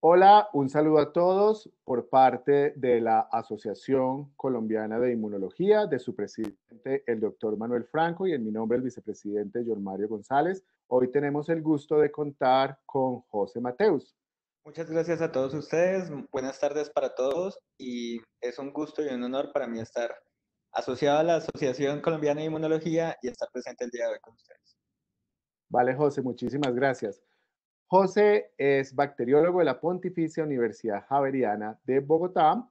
Hola, un saludo a todos por parte de la Asociación Colombiana de Inmunología, de su presidente, el doctor Manuel Franco, y en mi nombre, el vicepresidente John Mario González. Hoy tenemos el gusto de contar con José Mateus. Muchas gracias a todos ustedes, buenas tardes para todos y es un gusto y un honor para mí estar asociado a la Asociación Colombiana de Inmunología y estar presente el día de hoy con ustedes. Vale, José, muchísimas gracias. José es bacteriólogo de la Pontificia Universidad Javeriana de Bogotá.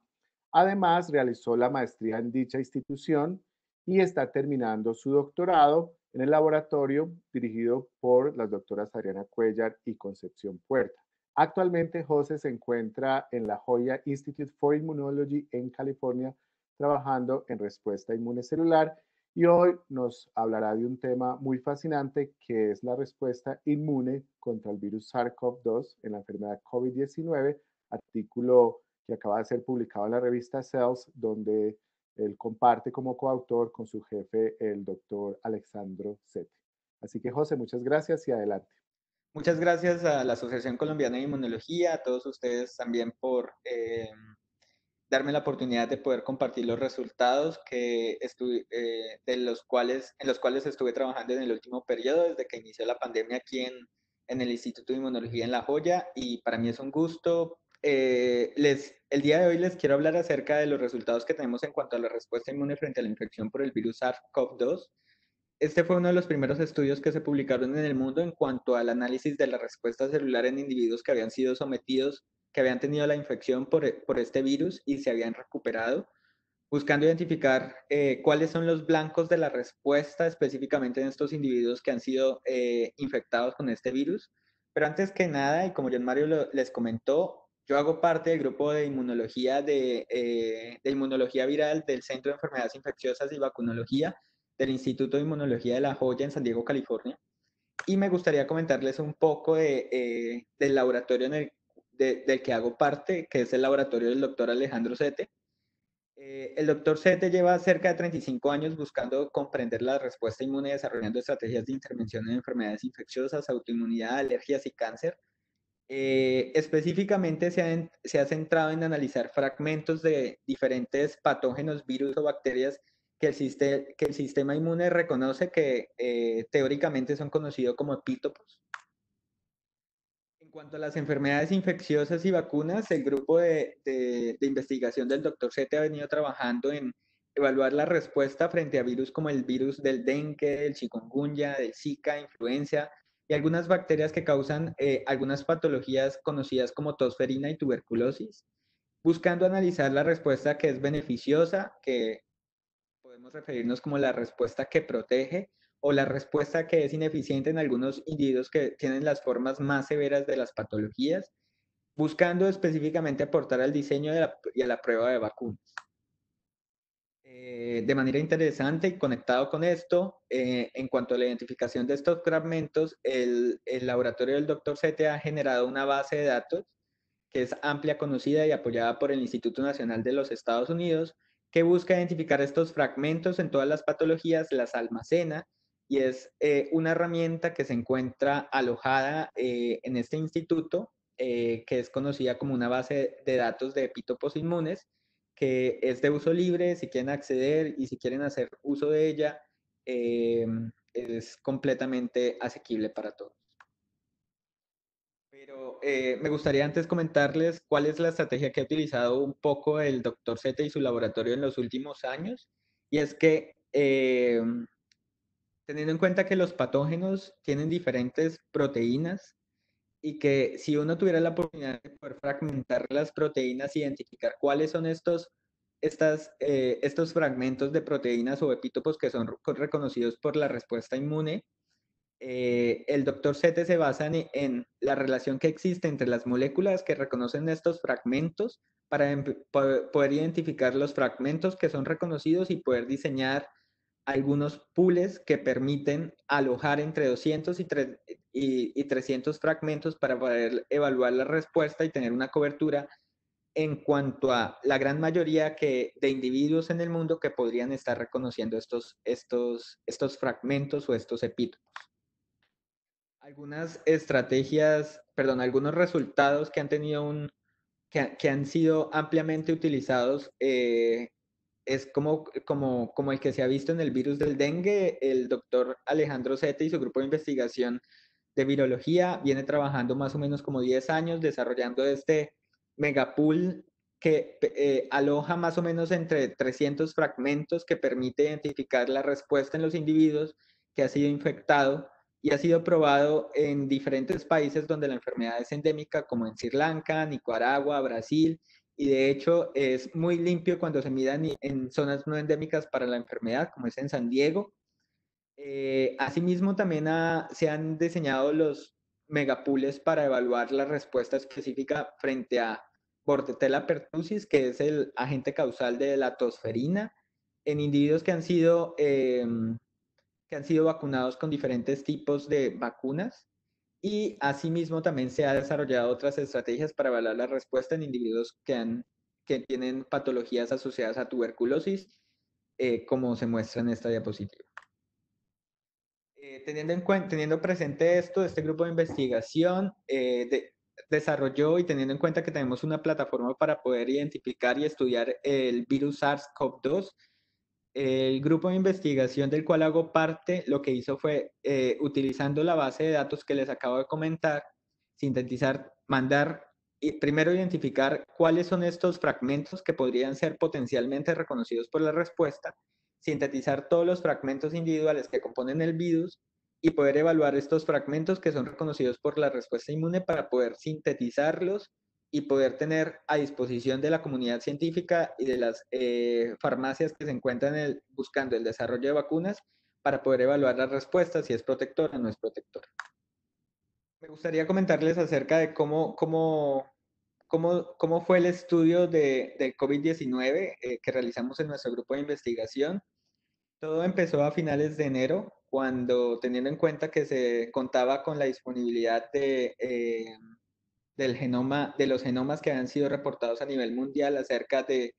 Además, realizó la maestría en dicha institución y está terminando su doctorado en el laboratorio dirigido por las doctoras Adriana Cuellar y Concepción Puerta. Actualmente, José se encuentra en la Joya Institute for Immunology en California, trabajando en respuesta inmune celular, y hoy nos hablará de un tema muy fascinante que es la respuesta inmune contra el virus SARS-CoV-2 en la enfermedad COVID-19, artículo que acaba de ser publicado en la revista Cells, donde él comparte como coautor con su jefe, el doctor Alexandro Sete. Así que José, muchas gracias y adelante. Muchas gracias a la Asociación Colombiana de Inmunología, a todos ustedes también por darme la oportunidad de poder compartir los resultados en los cuales estuve trabajando en el último periodo, desde que inició la pandemia aquí en el Instituto de Inmunología en La Joya, y para mí es un gusto. El día de hoy les quiero hablar acerca de los resultados que tenemos en cuanto a la respuesta inmune frente a la infección por el virus SARS-CoV-2. Este fue uno de los primeros estudios que se publicaron en el mundo en cuanto al análisis de la respuesta celular en individuos que habían sido sometidos, que habían tenido la infección por este virus y se habían recuperado, buscando identificar cuáles son los blancos de la respuesta específicamente en estos individuos que han sido infectados con este virus. Pero antes que nada, y como John Mario les comentó, yo hago parte del grupo de inmunología, de inmunología viral del Centro de Enfermedades Infecciosas y Vacunología del Instituto de Inmunología de La Joya en San Diego, California. Y me gustaría comentarles un poco del laboratorio del que hago parte, que es el laboratorio del doctor Alejandro Sete. El doctor Sete lleva cerca de 35 años buscando comprender la respuesta inmune, desarrollando estrategias de intervención en enfermedades infecciosas, autoinmunidad, alergias y cáncer. Específicamente se ha centrado en analizar fragmentos de diferentes patógenos, virus o bacterias que el sistema inmune reconoce que teóricamente son conocidos como epítopos. En cuanto a las enfermedades infecciosas y vacunas, el grupo de investigación del doctor Sete ha venido trabajando en evaluar la respuesta frente a virus como el virus del dengue, del chikungunya, del Zika, influenza y algunas bacterias que causan algunas patologías conocidas como tosferina y tuberculosis, buscando analizar la respuesta que es beneficiosa, que podemos referirnos como la respuesta que protege o la respuesta que es ineficiente en algunos individuos que tienen las formas más severas de las patologías, buscando específicamente aportar al diseño y a la prueba de vacunas. De manera interesante y conectado con esto, en cuanto a la identificación de estos fragmentos, el laboratorio del Dr. Sete ha generado una base de datos que es amplia, conocida y apoyada por el Instituto Nacional de los Estados Unidos, que busca identificar estos fragmentos en todas las patologías, las almacena y es una herramienta que se encuentra alojada en este instituto, que es conocida como una base de datos de epítopos inmunes, que es de uso libre, si quieren acceder y si quieren hacer uso de ella, eh, es completamente asequible para todos. Pero me gustaría antes comentarles cuál es la estrategia que ha utilizado un poco el doctor Sete y su laboratorio en los últimos años. Y es que teniendo en cuenta que los patógenos tienen diferentes proteínas y que si uno tuviera la oportunidad de poder fragmentar las proteínas, identificar cuáles son estos fragmentos de proteínas o epítopos que son reconocidos por la respuesta inmune, el doctor Sete se basa en la relación que existe entre las moléculas que reconocen estos fragmentos para poder identificar los fragmentos que son reconocidos y poder diseñar algunos pools que permiten alojar entre 200 y 300 fragmentos para poder evaluar la respuesta y tener una cobertura en cuanto a la gran mayoría de individuos en el mundo que podrían estar reconociendo estos fragmentos o estos epítopos. algunas estrategias, perdón, algunos resultados que han tenido que han sido ampliamente utilizados, es como el que se ha visto en el virus del dengue. El doctor Alejandro Sete y su grupo de investigación de virología viene trabajando más o menos como 10 años desarrollando este megapool que aloja más o menos entre 300 fragmentos que permite identificar la respuesta en los individuos que ha sido infectado y ha sido probado en diferentes países donde la enfermedad es endémica, como en Sri Lanka, Nicaragua, Brasil, y de hecho es muy limpio cuando se mira en zonas no endémicas para la enfermedad, como es en San Diego. Asimismo, también se han diseñado los megapools para evaluar la respuesta específica frente a Bordetella pertussis, que es el agente causal de la tosferina, en individuos que han sido vacunados con diferentes tipos de vacunas. Y asimismo también se ha desarrollado otras estrategias para evaluar la respuesta en individuos que tienen patologías asociadas a tuberculosis, como se muestra en esta diapositiva. Teniendo presente esto, este grupo de investigación desarrolló, y teniendo en cuenta que tenemos una plataforma para poder identificar y estudiar el virus SARS-CoV-2, el grupo de investigación del cual hago parte, lo que hizo fue, utilizando la base de datos que les acabo de comentar, sintetizar, mandar y primero identificar cuáles son estos fragmentos que podrían ser potencialmente reconocidos por la respuesta, sintetizar todos los fragmentos individuales que componen el virus y poder evaluar estos fragmentos que son reconocidos por la respuesta inmune para poder sintetizarlos y poder tener a disposición de la comunidad científica y de las farmacias que se encuentran buscando el desarrollo de vacunas para poder evaluar la respuesta, si es protectora o no es protectora. Me gustaría comentarles acerca de cómo fue el estudio del COVID-19 que realizamos en nuestro grupo de investigación. Todo empezó a finales de enero, cuando teniendo en cuenta que se contaba con la disponibilidad de los genomas que han sido reportados a nivel mundial acerca de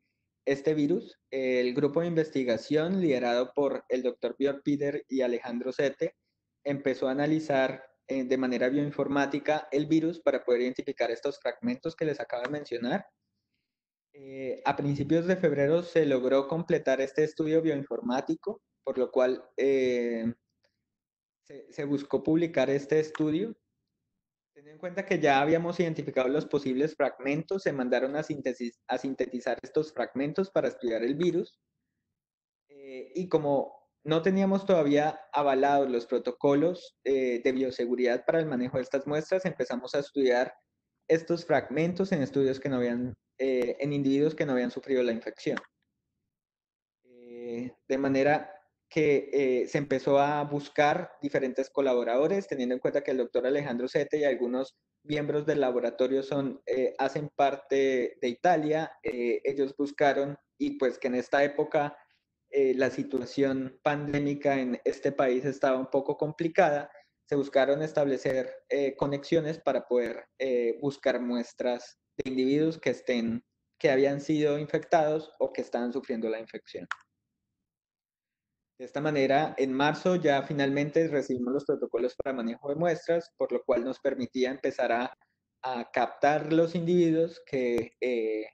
este virus, el grupo de investigación liderado por el doctor Björn Peter y Alejandro Sete empezó a analizar de manera bioinformática el virus para poder identificar estos fragmentos que les acabo de mencionar. A principios de febrero se logró completar este estudio bioinformático, por lo cual se buscó publicar este estudio. Teniendo en cuenta que ya habíamos identificado los posibles fragmentos, se mandaron a sintetizar estos fragmentos para estudiar el virus. Y como no teníamos todavía avalados los protocolos de bioseguridad para el manejo de estas muestras, empezamos a estudiar estos fragmentos en estudios que no habían, en individuos que no habían sufrido la infección. De manera que se empezó a buscar diferentes colaboradores, teniendo en cuenta que el doctor Alejandro Sete y algunos miembros del laboratorio hacen parte de Italia. Ellos buscaron, y pues que en esta época la situación pandémica en este país estaba un poco complicada, se buscaron establecer conexiones para poder buscar muestras de individuos que habían sido infectados o que estaban sufriendo la infección. De esta manera, en marzo ya finalmente recibimos los protocolos para manejo de muestras, por lo cual nos permitía empezar a captar los individuos que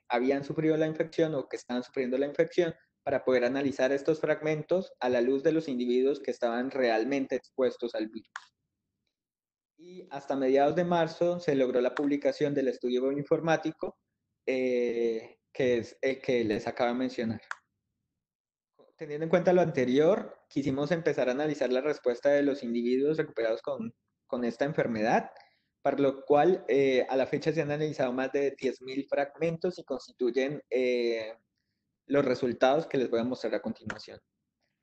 habían sufrido la infección o que estaban sufriendo la infección para poder analizar estos fragmentos a la luz de los individuos que estaban realmente expuestos al virus. Y hasta mediados de marzo se logró la publicación del estudio bioinformático, que es el que les acabo de mencionar. Teniendo en cuenta lo anterior, quisimos empezar a analizar la respuesta de los individuos recuperados con esta enfermedad, para lo cual a la fecha se han analizado más de 10.000 fragmentos y constituyen los resultados que les voy a mostrar a continuación.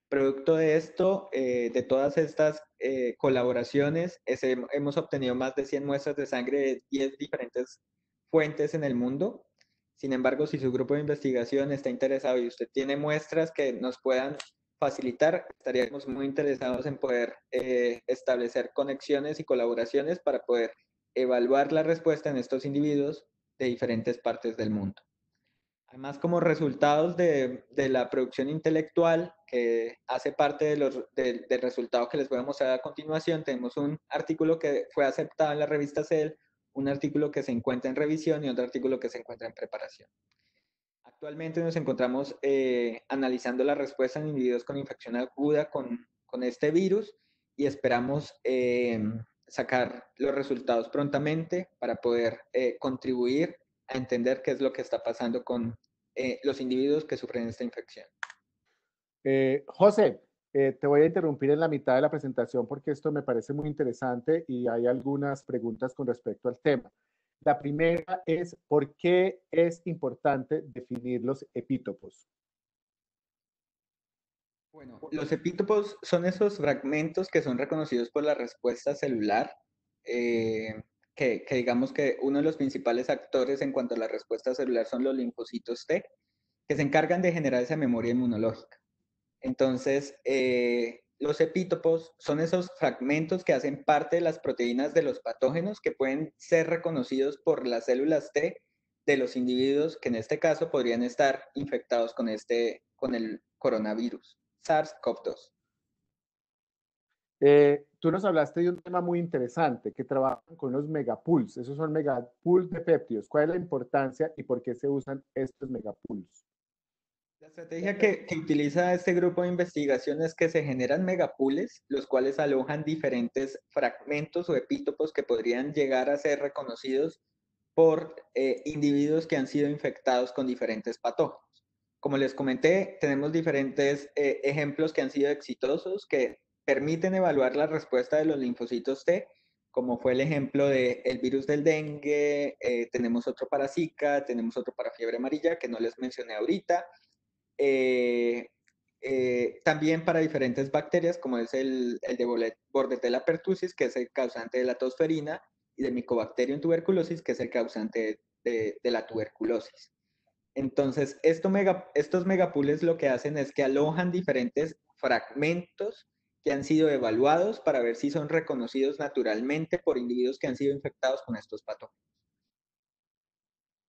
Producto de esto, de todas estas colaboraciones, hemos obtenido más de 100 muestras de sangre de 10 diferentes fuentes en el mundo. Sin embargo, si su grupo de investigación está interesado y usted tiene muestras que nos puedan facilitar, estaríamos muy interesados en poder establecer conexiones y colaboraciones para poder evaluar la respuesta en estos individuos de diferentes partes del mundo. Además, como resultados de la producción intelectual que hace parte del resultado que les voy a mostrar a continuación. Tenemos un artículo que fue aceptado en la revista Cell, un artículo que se encuentra en revisión y otro artículo que se encuentra en preparación. Actualmente nos encontramos analizando la respuesta en individuos con infección aguda con este virus y esperamos sacar los resultados prontamente para poder contribuir a entender qué es lo que está pasando con los individuos que sufren esta infección. José, te voy a interrumpir en la mitad de la presentación porque esto me parece muy interesante y hay algunas preguntas con respecto al tema. La primera es, ¿por qué es importante definir los epítopos? Bueno, los epítopos son esos fragmentos que son reconocidos por la respuesta celular, eh, que digamos que uno de los principales actores en cuanto a la respuesta celular son los linfocitos T, que se encargan de generar esa memoria inmunológica. Entonces, los epítopos son esos fragmentos que hacen parte de las proteínas de los patógenos que pueden ser reconocidos por las células T de los individuos que en este caso podrían estar infectados con el coronavirus, SARS-CoV-2. Tú nos hablaste de un tema muy interesante, que trabajan con los megapools. Esos son megapools de péptidos. ¿Cuál es la importancia y por qué se usan estos megapools? La estrategia que utiliza este grupo de investigación es que se generan megapools, los cuales alojan diferentes fragmentos o epítopos que podrían llegar a ser reconocidos por individuos que han sido infectados con diferentes patógenos. Como les comenté, tenemos diferentes ejemplos que han sido exitosos que permiten evaluar la respuesta de los linfocitos T, como fue el ejemplo del virus del dengue, tenemos otro para Zika, tenemos otro para fiebre amarilla, que no les mencioné ahorita, eh, también para diferentes bacterias, como es el de Bordetella pertussis, que es el causante de la tosferina, y de Mycobacterium tuberculosis, que es el causante de la tuberculosis. Entonces, estos megapools lo que hacen es que alojan diferentes fragmentos que han sido evaluados para ver si son reconocidos naturalmente por individuos que han sido infectados con estos patógenos.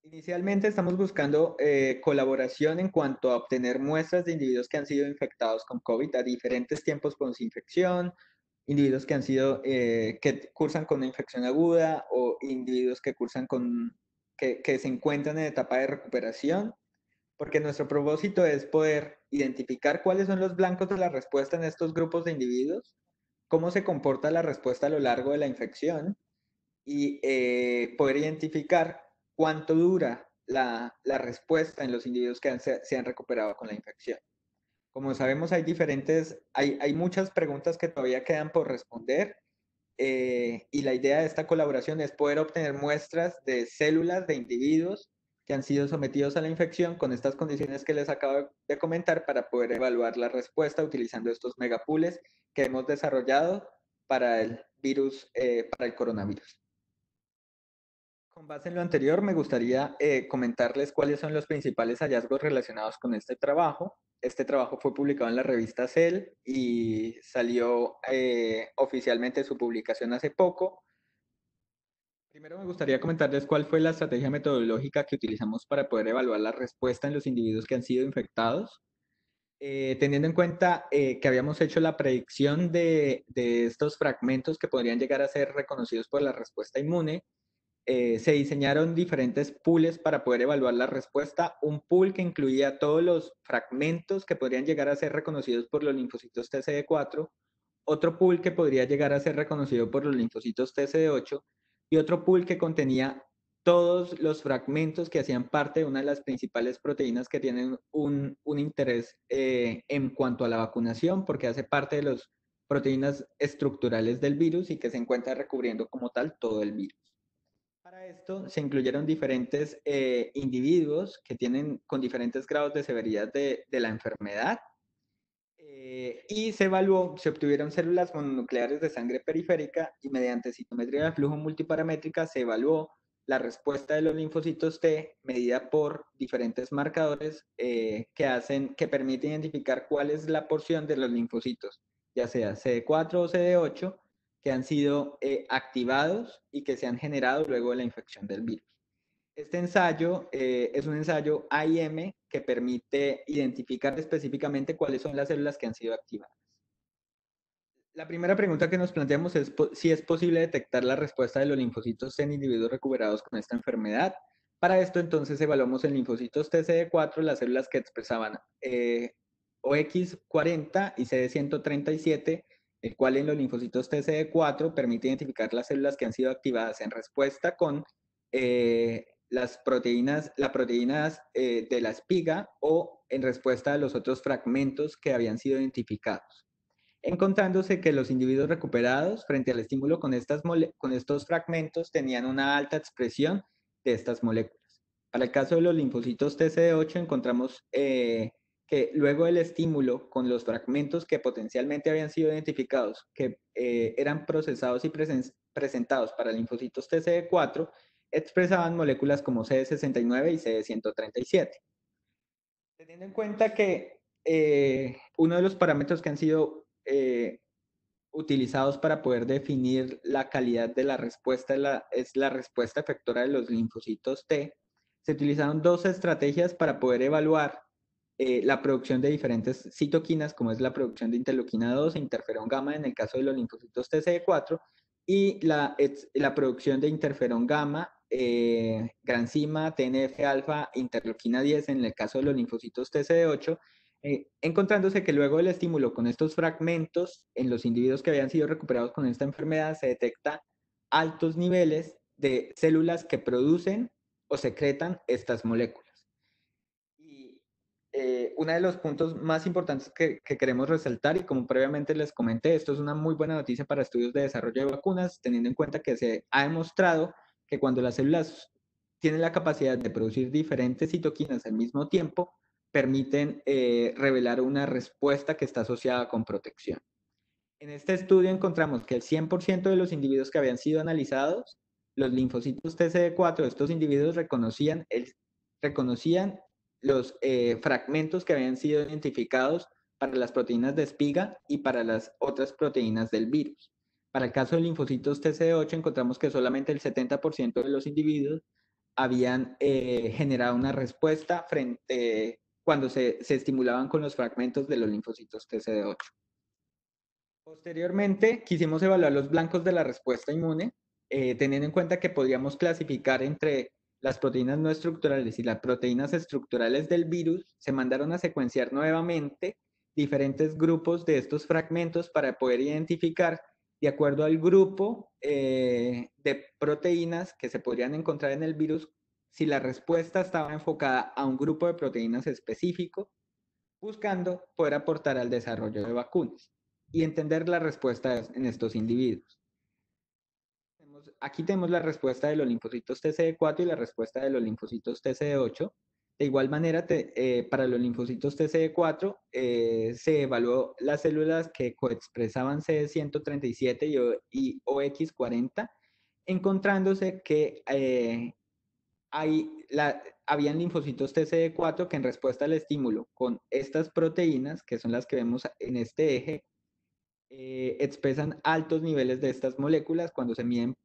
Inicialmente estamos buscando colaboración en cuanto a obtener muestras de individuos que han sido infectados con COVID a diferentes tiempos post-infección, individuos que han sido, que cursan con una infección aguda o individuos que cursan que se encuentran en etapa de recuperación, porque nuestro propósito es poder identificar cuáles son los blancos de la respuesta en estos grupos de individuos, cómo se comporta la respuesta a lo largo de la infección y poder identificar cuánto dura la respuesta en los individuos que se han recuperado con la infección. Como sabemos, hay muchas preguntas que todavía quedan por responder y la idea de esta colaboración es poder obtener muestras de células de individuos que han sido sometidos a la infección con estas condiciones que les acabo de comentar para poder evaluar la respuesta utilizando estos megapools que hemos desarrollado para el virus, para el coronavirus. Con base en lo anterior, me gustaría comentarles cuáles son los principales hallazgos relacionados con este trabajo. Este trabajo fue publicado en la revista Cell y salió oficialmente su publicación hace poco. Primero me gustaría comentarles cuál fue la estrategia metodológica que utilizamos para poder evaluar la respuesta en los individuos que han sido infectados. Teniendo en cuenta que habíamos hecho la predicción de estos fragmentos que podrían llegar a ser reconocidos por la respuesta inmune, se diseñaron diferentes pools para poder evaluar la respuesta. Un pool que incluía todos los fragmentos que podrían llegar a ser reconocidos por los linfocitos TCD4, otro pool que podría llegar a ser reconocido por los linfocitos TCD8 y otro pool que contenía todos los fragmentos que hacían parte de una de las principales proteínas que tienen un interés en cuanto a la vacunación, porque hace parte de las proteínas estructurales del virus y que se encuentra recubriendo como tal todo el virus. Para esto se incluyeron diferentes individuos que tienen con diferentes grados de severidad de la enfermedad y se obtuvieron células mononucleares de sangre periférica y mediante citometría de flujo multiparamétrica se evaluó la respuesta de los linfocitos T medida por diferentes marcadores que permiten identificar cuál es la porción de los linfocitos, ya sea CD4 o CD8, que han sido activados y que se han generado luego de la infección del virus. Este ensayo es un ensayo AIM que permite identificar específicamente cuáles son las células que han sido activadas. La primera pregunta que nos planteamos es si es posible detectar la respuesta de los linfocitos T en individuos recuperados con esta enfermedad. Para esto, entonces, evaluamos en linfocitos TCD4 las células que expresaban OX40 y CD137, el cual en los linfocitos TCD4 permite identificar las células que han sido activadas en respuesta con las proteínas de la espiga o en respuesta a los otros fragmentos que habían sido identificados, encontrándose que los individuos recuperados frente al estímulo con estos fragmentos tenían una alta expresión de estas moléculas. Para el caso de los linfocitos TCD8 encontramos que luego del estímulo con los fragmentos que potencialmente habían sido identificados, que eran procesados y presentados para linfocitos TCD4, expresaban moléculas como CD69 y CD137. Teniendo en cuenta que uno de los parámetros que han sido utilizados para poder definir la calidad de la respuesta es la respuesta efectora de los linfocitos T, se utilizaron dos estrategias para poder evaluar la producción de diferentes citoquinas, como es la producción de interleuquina 2 e interferón gamma en el caso de los linfocitos TCD4, y la producción de interferón gamma, granzima, TNF-alfa, interleuquina 10 en el caso de los linfocitos TCD8, encontrándose que luego del estímulo con estos fragmentos en los individuos que habían sido recuperados con esta enfermedad se detecta altos niveles de células que producen o secretan estas moléculas. Y uno de los puntos más importantes que queremos resaltar, y como previamente les comenté, esto es una muy buena noticia para estudios de desarrollo de vacunas, teniendo en cuenta que se ha demostrado que cuando las células tienen la capacidad de producir diferentes citoquinas al mismo tiempo, permiten revelar una respuesta que está asociada con protección. En este estudio encontramos que el 100% de los individuos que habían sido analizados, los linfocitos TCD4 de estos individuos reconocían los fragmentos que habían sido identificados para las proteínas de espiga y para las otras proteínas del virus. Para el caso de linfocitos TCD8 encontramos que solamente el 70% de los individuos habían generado una respuesta cuando se estimulaban con los fragmentos de los linfocitos TCD8. Posteriormente, quisimos evaluar los blancos de la respuesta inmune, teniendo en cuenta que podíamos clasificar entre las proteínas no estructurales y las proteínas estructurales del virus. Se mandaron a secuenciar nuevamente diferentes grupos de estos fragmentos para poder identificar, de acuerdo al grupo de proteínas que se podrían encontrar en el virus, si la respuesta estaba enfocada a un grupo de proteínas específico, buscando poder aportar al desarrollo de vacunas y entender la respuesta en estos individuos. Aquí tenemos la respuesta de los linfocitos TCD4 y la respuesta de los linfocitos TCD8. De igual manera, para los linfocitos TCD4 se evaluó las células que coexpresaban CD137 y OX40, encontrándose que habían linfocitos TCD4 que en respuesta al estímulo con estas proteínas, que son las que vemos en este eje, expresan altos niveles de estas moléculas cuando se miden,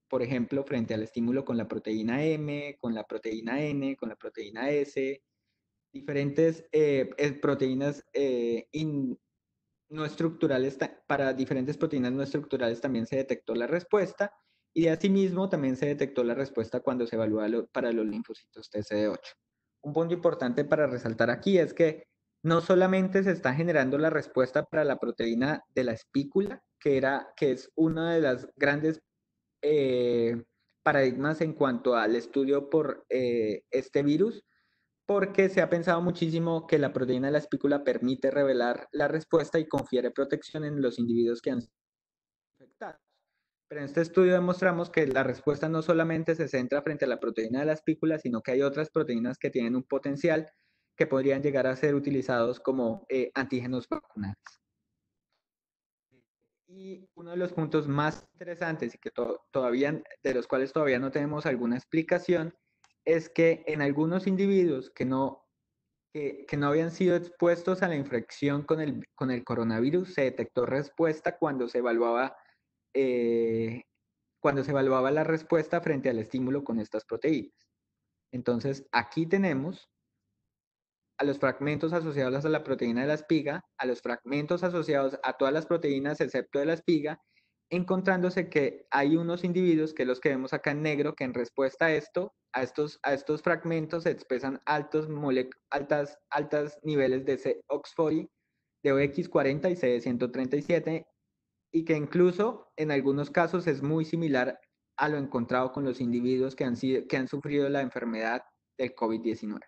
por ejemplo, frente al estímulo con la proteína M, con la proteína N, con la proteína S, diferentes proteínas no estructurales, para diferentes proteínas no estructurales también se detectó la respuesta, y asimismo también se detectó la respuesta cuando se evalúa para los linfocitos TCD8. Un punto importante para resaltar aquí es que no solamente se está generando la respuesta para la proteína de la espícula, que es una de las grandes paradigmas en cuanto al estudio por este virus, porque se ha pensado muchísimo que la proteína de la espícula permite revelar la respuesta y confiere protección en los individuos que han sido infectados. Pero en este estudio demostramos que la respuesta no solamente se centra frente a la proteína de la espícula, sino que hay otras proteínas que tienen un potencial que podrían llegar a ser utilizados como antígenos vacunales. Y uno de los puntos más interesantes y que todavía, de los cuales todavía no tenemos alguna explicación, es que en algunos individuos que no habían sido expuestos a la infección con el coronavirus, se detectó respuesta cuando se evaluaba cuando se evaluaba la respuesta frente al estímulo con estas proteínas. Entonces, aquí tenemos a los fragmentos asociados a la proteína de la espiga, a los fragmentos asociados a todas las proteínas excepto de la espiga, encontrándose que hay unos individuos, que los que vemos acá en negro, que en respuesta a esto, a estos fragmentos se expresan altos niveles de C-OX40, de OX40 y CD137, y que incluso en algunos casos es muy similar a lo encontrado con los individuos que han sufrido la enfermedad del COVID-19.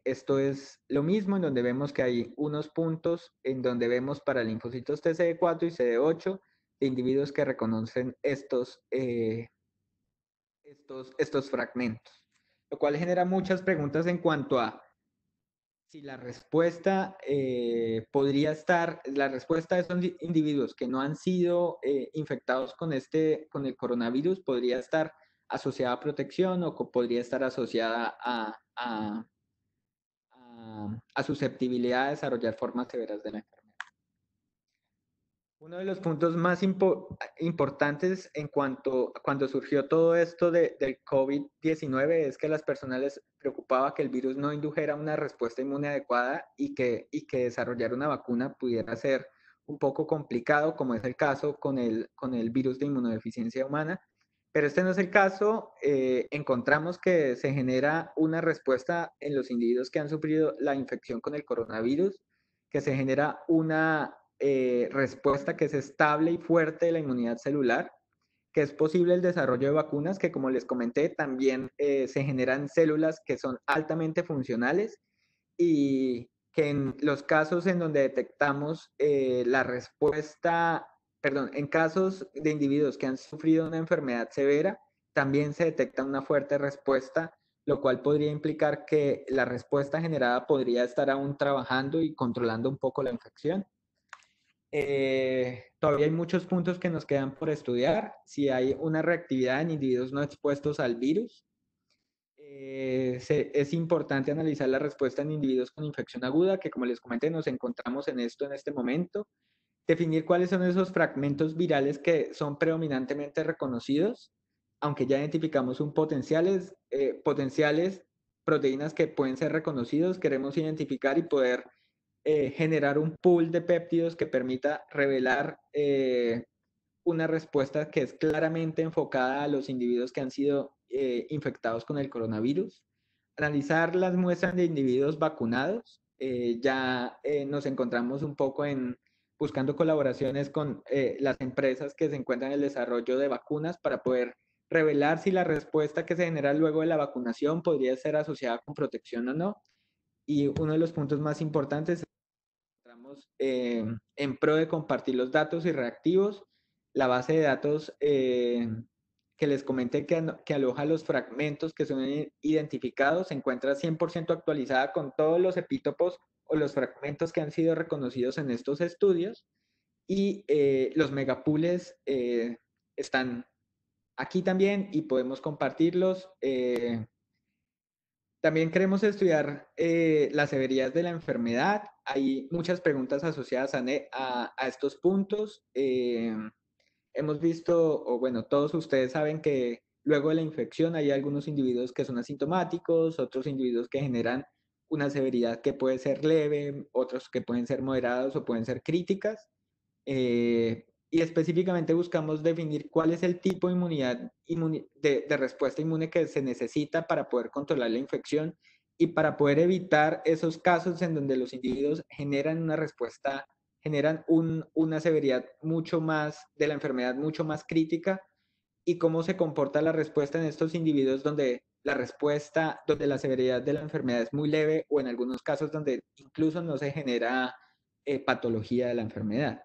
Esto es lo mismo, en donde vemos que hay unos puntos en donde vemos para linfocitos TCD4 y CD8 de individuos que reconocen estos fragmentos, lo cual genera muchas preguntas en cuanto a si la respuesta la respuesta de esos individuos que no han sido infectados con el coronavirus podría estar asociada a protección o podría estar asociada a susceptibilidad a desarrollar formas severas de la enfermedad. Uno de los puntos más importantes en cuando surgió todo esto del COVID-19 es que a las personas les preocupaba que el virus no indujera una respuesta inmune adecuada y que desarrollar una vacuna pudiera ser un poco complicado, como es el caso con el virus de inmunodeficiencia humana. Pero este no es el caso. Encontramos que se genera una respuesta en los individuos que han sufrido la infección con el coronavirus, que se genera una respuesta que es estable y fuerte de la inmunidad celular, que es posible el desarrollo de vacunas, que como les comenté, también se generan células que son altamente funcionales y que en los casos en donde detectamos la respuesta, perdón, en casos de individuos que han sufrido una enfermedad severa, también se detecta una fuerte respuesta, lo cual podría implicar que la respuesta generada podría estar aún trabajando y controlando un poco la infección. Todavía hay muchos puntos que nos quedan por estudiar. Si hay una reactividad en individuos no expuestos al virus, es importante analizar la respuesta en individuos con infección aguda, que como les comenté, nos encontramos en esto en este momento. Definir cuáles son esos fragmentos virales que son predominantemente reconocidos, aunque ya identificamos potenciales proteínas que pueden ser reconocidos, queremos identificar y poder generar un pool de péptidos que permita revelar una respuesta que es claramente enfocada a los individuos que han sido infectados con el coronavirus. Analizar las muestras de individuos vacunados. Ya nos encontramos un poco buscando colaboraciones con las empresas que se encuentran en el desarrollo de vacunas para poder revelar si la respuesta que se genera luego de la vacunación podría ser asociada con protección o no. Y uno de los puntos más importantes encontramos en pro de compartir los datos y reactivos. La base de datos que les comenté que aloja los fragmentos que son identificados se encuentra 100% actualizada con todos los epítopos o los fragmentos que han sido reconocidos en estos estudios, y los megapools están aquí también y podemos compartirlos. También queremos estudiar la severidad de la enfermedad. Hay muchas preguntas asociadas a estos puntos. Hemos visto, o bueno, todos ustedes saben que luego de la infección hay algunos individuos que son asintomáticos, otros individuos que generan una severidad que puede ser leve, otros que pueden ser moderados o pueden ser críticas. Y específicamente buscamos definir cuál es el tipo de inmunidad de respuesta inmune que se necesita para poder controlar la infección y para poder evitar esos casos en donde los individuos generan una respuesta, una severidad mucho más de la enfermedad, mucho más crítica, y cómo se comporta la respuesta en estos individuos donde donde la severidad de la enfermedad es muy leve, o en algunos casos donde incluso no se genera patología de la enfermedad.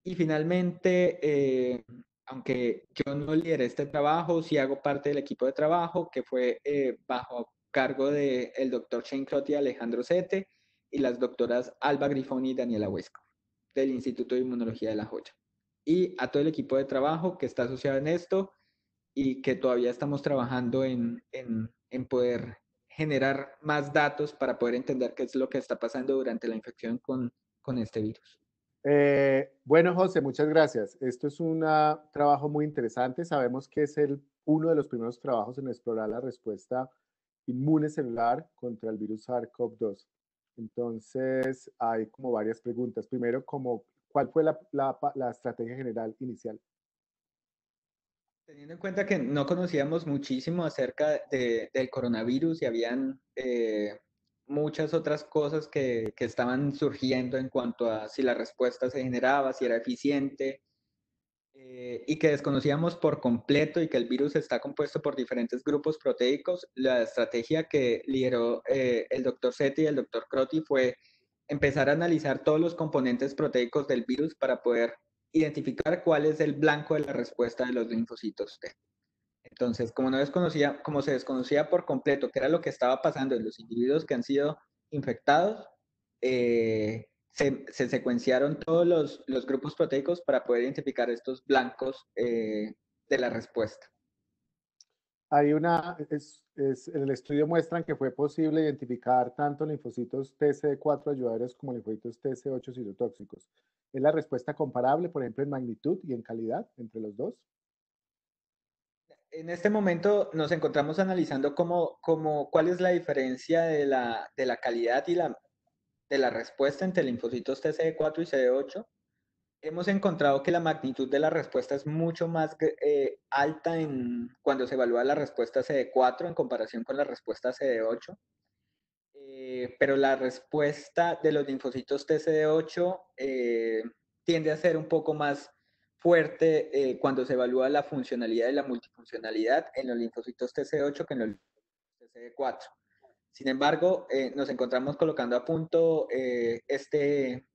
Y finalmente, aunque yo no lideré este trabajo, sí hago parte del equipo de trabajo que fue bajo cargo del doctor Shane Crotty y Alejandro Sete, y las doctoras Alba Grifoni y Daniela Huesco, del Instituto de Inmunología de La Joya. Y a todo el equipo de trabajo que está asociado en esto y que todavía estamos trabajando en poder generar más datos para poder entender qué es lo que está pasando durante la infección con este virus. Bueno, José, muchas gracias. Esto es un trabajo muy interesante. Sabemos que es uno de los primeros trabajos en explorar la respuesta inmune celular contra el virus SARS-CoV-2. Entonces, hay como varias preguntas. Primero, ¿cuál fue la estrategia general inicial? Teniendo en cuenta que no conocíamos muchísimo acerca del coronavirus y habían muchas otras cosas que estaban surgiendo en cuanto a si la respuesta se generaba, si era eficiente, y que desconocíamos por completo y que el virus está compuesto por diferentes grupos proteicos, la estrategia que lideró el doctor Seti y el doctor Crotty fue empezar a analizar todos los componentes proteicos del virus para poder identificar cuál es el blanco de la respuesta de los linfocitos T. Entonces, como no desconocía, como se desconocía por completo qué era lo que estaba pasando en los individuos que han sido infectados, se secuenciaron todos los grupos proteicos para poder identificar estos blancos de la respuesta. En el estudio muestran que fue posible identificar tanto linfocitos TCD4 ayudadores como linfocitos TC8 citotóxicos. ¿Es la respuesta comparable, por ejemplo, en magnitud y en calidad entre los dos? En este momento nos encontramos analizando cuál es la diferencia de la calidad y de la respuesta entre linfocitos TCD4 y CD8. Hemos encontrado que la magnitud de la respuesta es mucho más alta cuando se evalúa la respuesta CD4 en comparación con la respuesta CD8, pero la respuesta de los linfocitos TCD8 tiende a ser un poco más fuerte cuando se evalúa la funcionalidad y la multifuncionalidad en los linfocitos TCD8 que en los TCD4. Sin embargo, nos encontramos colocando a punto este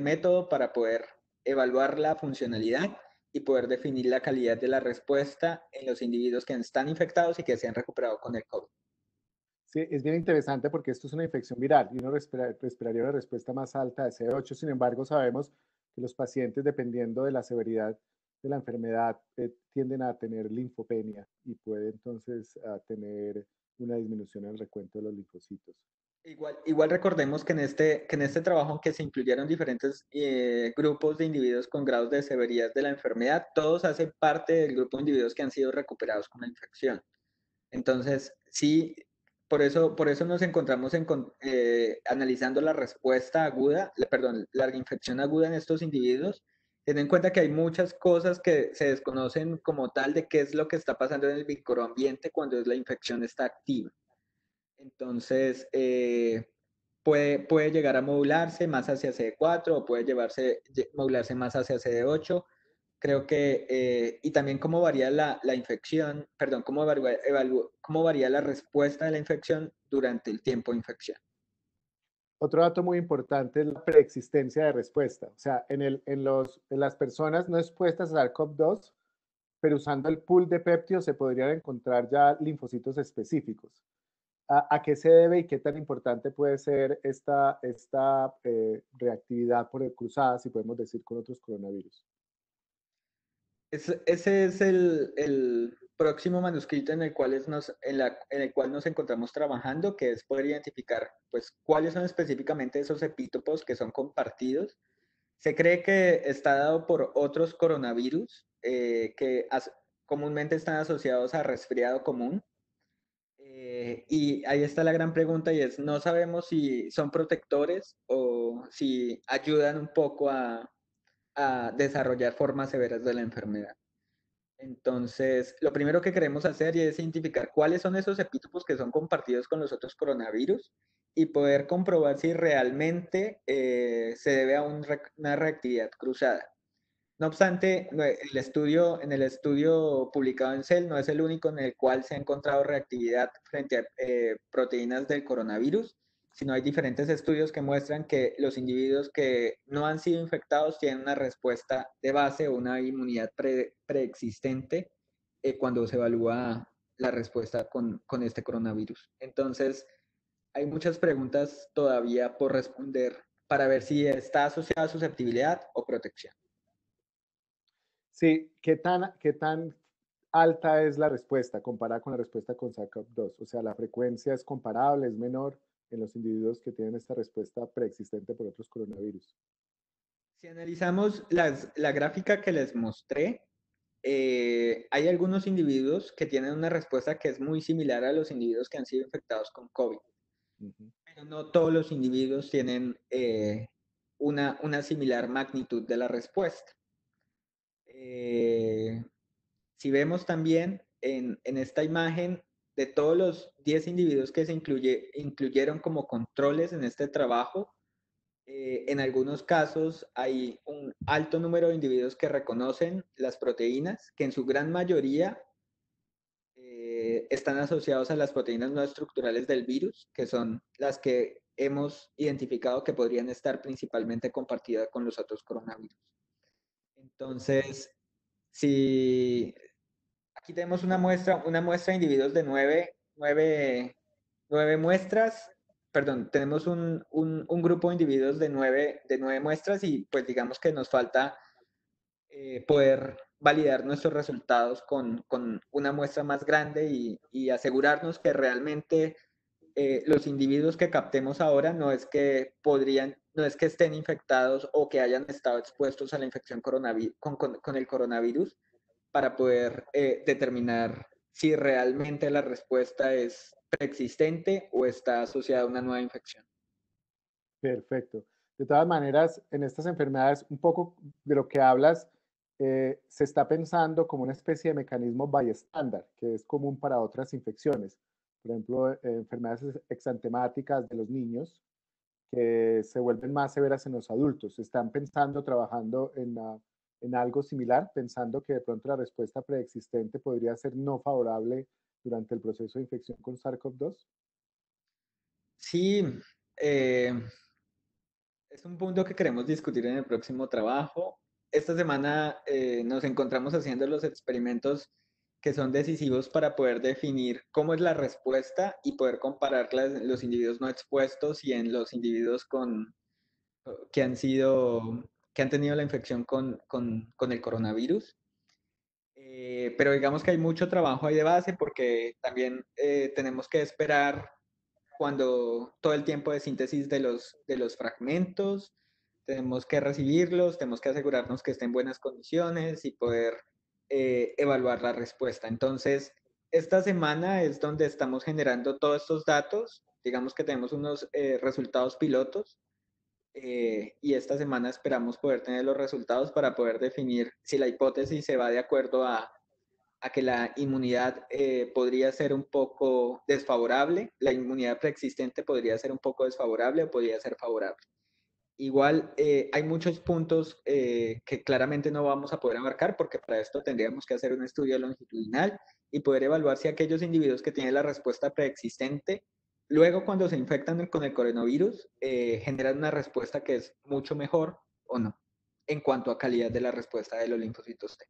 método para poder evaluar la funcionalidad y poder definir la calidad de la respuesta en los individuos que están infectados y que se han recuperado con el COVID. Sí, es bien interesante porque esto es una infección viral y uno esperaría una respuesta más alta de CD8. Sin embargo, sabemos que los pacientes, dependiendo de la severidad de la enfermedad, tienden a tener linfopenia y puede entonces tener una disminución en el recuento de los linfocitos. Igual recordemos que en este trabajo, que se incluyeron diferentes grupos de individuos con grados de severidad de la enfermedad, todos hacen parte del grupo de individuos que han sido recuperados con la infección. Entonces, sí, por eso nos encontramos analizando la respuesta aguda, perdón, la infección aguda en estos individuos, teniendo en cuenta que hay muchas cosas que se desconocen como tal de qué es lo que está pasando en el microambiente cuando la infección está activa. Entonces, puede llegar a modularse más hacia CD4 o puede modularse más hacia CD8. Creo que, y también cómo varía la infección, perdón, cómo varía la respuesta de la infección durante el tiempo de infección. Otro dato muy importante es la preexistencia de respuesta. O sea, en las personas no expuestas a SARS-CoV-2, pero usando el pool de péptidos se podrían encontrar ya linfocitos específicos. ¿A qué se debe y qué tan importante puede ser esta reactividad por el cruzada, si podemos decir, con otros coronavirus? Ese es el próximo manuscrito en el cual, en el cual nos encontramos trabajando, que es poder identificar pues, cuáles son específicamente esos epítopos que son compartidos. Se cree que está dado por otros coronavirus comúnmente están asociados a resfriado común. Y ahí está la gran pregunta y es, no sabemos si son protectores o si ayudan un poco a desarrollar formas severas de la enfermedad. Entonces, lo primero que queremos hacer es identificar cuáles son esos epítopos que son compartidos con los otros coronavirus y poder comprobar si realmente se debe a una reactividad cruzada. No obstante, en el estudio publicado en Cell no es el único en el cual se ha encontrado reactividad frente a proteínas del coronavirus, sino hay diferentes estudios que muestran que los individuos que no han sido infectados tienen una respuesta de base o una inmunidad preexistente cuando se evalúa la respuesta con este coronavirus. Entonces, hay muchas preguntas todavía por responder para ver si está asociada a susceptibilidad o protección. Sí, qué tan alta es la respuesta comparada con la respuesta con SARS-CoV-2? O sea, la frecuencia es comparable, es menor en los individuos que tienen esta respuesta preexistente por otros coronavirus. Si analizamos la gráfica que les mostré, hay algunos individuos que tienen una respuesta que es muy similar a los individuos que han sido infectados con COVID, Ujú. pero no todos los individuos tienen una similar magnitud de la respuesta. Eh, si vemos también en esta imagen, de todos los 10 individuos que se incluyeron como controles en este trabajo, en algunos casos hay un alto número de individuos que reconocen las proteínas, que en su gran mayoría están asociados a las proteínas no estructurales del virus, que son las que hemos identificado que podrían estar principalmente compartidas con los otros coronavirus. Entonces, si aquí tenemos una muestra de individuos de nueve muestras, perdón, tenemos un grupo de individuos de nueve muestras y pues digamos que nos falta poder validar nuestros resultados con una muestra más grande y asegurarnos que realmente los individuos que captemos ahora no es que estén infectados o que hayan estado expuestos a la infección con el coronavirus para poder determinar si realmente la respuesta es preexistente o está asociada a una nueva infección. Perfecto. De todas maneras, en estas enfermedades, un poco de lo que hablas, se está pensando como una especie de mecanismo bystander, que es común para otras infecciones. Por ejemplo, enfermedades exantemáticas de los niños, que se vuelven más severas en los adultos. ¿Están pensando, trabajando en algo similar, pensando que de pronto la respuesta preexistente podría ser no favorable durante el proceso de infección con SARS-CoV-2? Sí, eh, es un punto que queremos discutir en el próximo trabajo. Esta semana nos encontramos haciendo los experimentos que son decisivos para poder definir cómo es la respuesta y poder compararla en los individuos no expuestos y en los individuos que han sido, que han tenido la infección con el coronavirus. Pero digamos que hay mucho trabajo ahí de base porque también tenemos que esperar cuando todo el tiempo de síntesis de los fragmentos, tenemos que recibirlos, tenemos que asegurarnos que estén en buenas condiciones y poder evaluar la respuesta. Entonces, esta semana es donde estamos generando todos estos datos, digamos que tenemos unos resultados pilotos y esta semana esperamos poder tener los resultados para poder definir si la hipótesis se va de acuerdo a que la inmunidad podría ser un poco desfavorable, la inmunidad preexistente podría ser un poco desfavorable o podría ser favorable. Igual hay muchos puntos que claramente no vamos a poder abarcar porque para esto tendríamos que hacer un estudio longitudinal y poder evaluar si aquellos individuos que tienen la respuesta preexistente, luego cuando se infectan con el coronavirus, generan una respuesta que es mucho mejor o no en cuanto a calidad de la respuesta de los linfocitos T.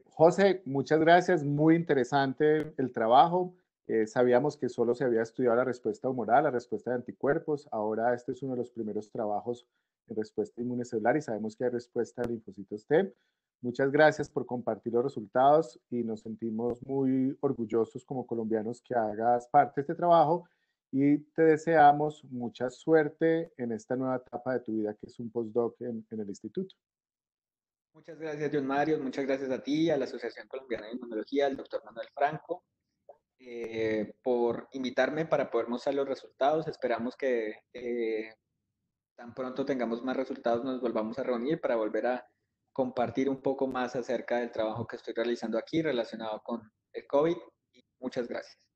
José, muchas gracias, muy interesante el trabajo. Sabíamos que solo se había estudiado la respuesta humoral, la respuesta de anticuerpos. Ahora este es uno de los primeros trabajos en respuesta inmune celular y sabemos que hay respuesta de linfocitos T. Muchas gracias por compartir los resultados y nos sentimos muy orgullosos como colombianos que hagas parte de este trabajo y te deseamos mucha suerte en esta nueva etapa de tu vida que es un postdoc en el instituto. Muchas gracias, John Mario. Muchas gracias a ti, a la Asociación Colombiana de Inmunología, al doctor Manuel Franco, por invitarme para poder mostrar los resultados. Esperamos que tan pronto tengamos más resultados, nos volvamos a reunir para volver a compartir un poco más acerca del trabajo que estoy realizando aquí relacionado con el COVID. Y muchas gracias.